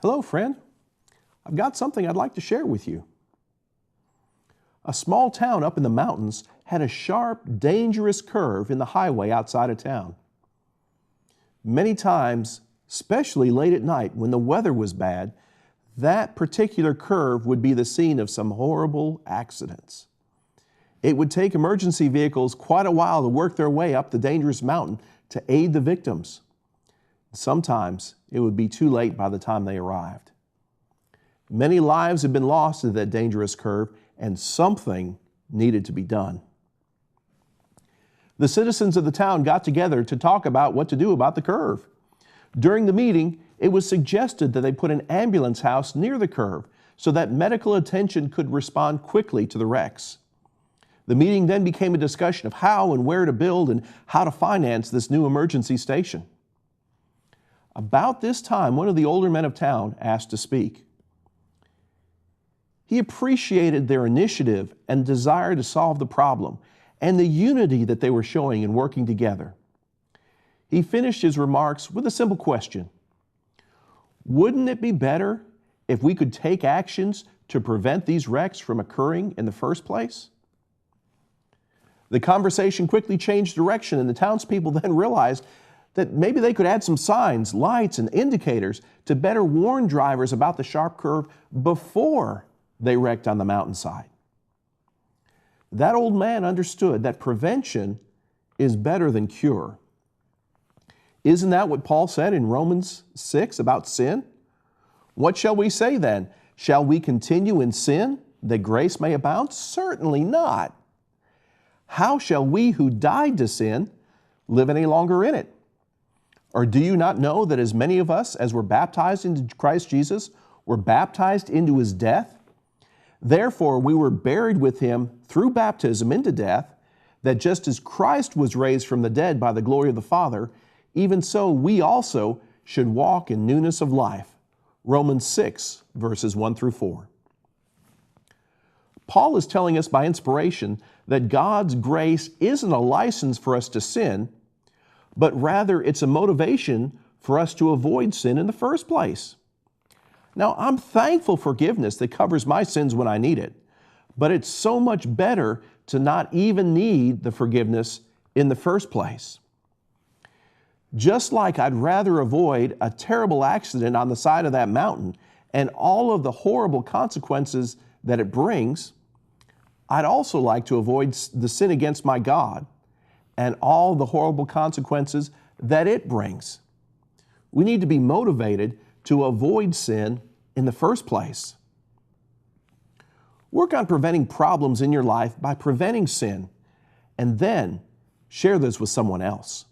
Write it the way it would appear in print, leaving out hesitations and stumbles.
Hello, friend. I've got something I'd like to share with you. A small town up in the mountains had a sharp, dangerous curve in the highway outside of town. Many times, especially late at night when the weather was bad, that particular curve would be the scene of some horrible accidents. It would take emergency vehicles quite a while to work their way up the dangerous mountain to aid the victims. Sometimes it would be too late by the time they arrived. Many lives had been lost to that dangerous curve, and something needed to be done. The citizens of the town got together to talk about what to do about the curve. During the meeting, it was suggested that they put an ambulance house near the curve so that medical attention could respond quickly to the wrecks. The meeting then became a discussion of how and where to build and how to finance this new emergency station. About this time, one of the older men of town asked to speak. He appreciated their initiative and desire to solve the problem and the unity that they were showing in working together. He finished his remarks with a simple question. Wouldn't it be better if we could take actions to prevent these wrecks from occurring in the first place? The conversation quickly changed direction, and the townspeople then realized that maybe they could add some signs, lights, and indicators to better warn drivers about the sharp curve before they wrecked on the mountainside. That old man understood that prevention is better than cure. Isn't that what Paul said in Romans 6 about sin? What shall we say then? Shall we continue in sin that grace may abound? Certainly not. How shall we who died to sin live any longer in it? Or do you not know that as many of us as were baptized into Christ Jesus were baptized into His death? Therefore we were buried with Him through baptism into death, that just as Christ was raised from the dead by the glory of the Father, even so we also should walk in newness of life. Romans 6, verses 1 through 4. Paul is telling us by inspiration that God's grace isn't a license for us to sin, but rather it's a motivation for us to avoid sin in the first place. Now, I'm thankful for forgiveness that covers my sins when I need it, but it's so much better to not even need the forgiveness in the first place. Just like I'd rather avoid a terrible accident on the side of that mountain and all of the horrible consequences that it brings, I'd also like to avoid the sin against my God and all the horrible consequences that it brings. We need to be motivated to avoid sin in the first place. Work on preventing problems in your life by preventing sin, and then share this with someone else.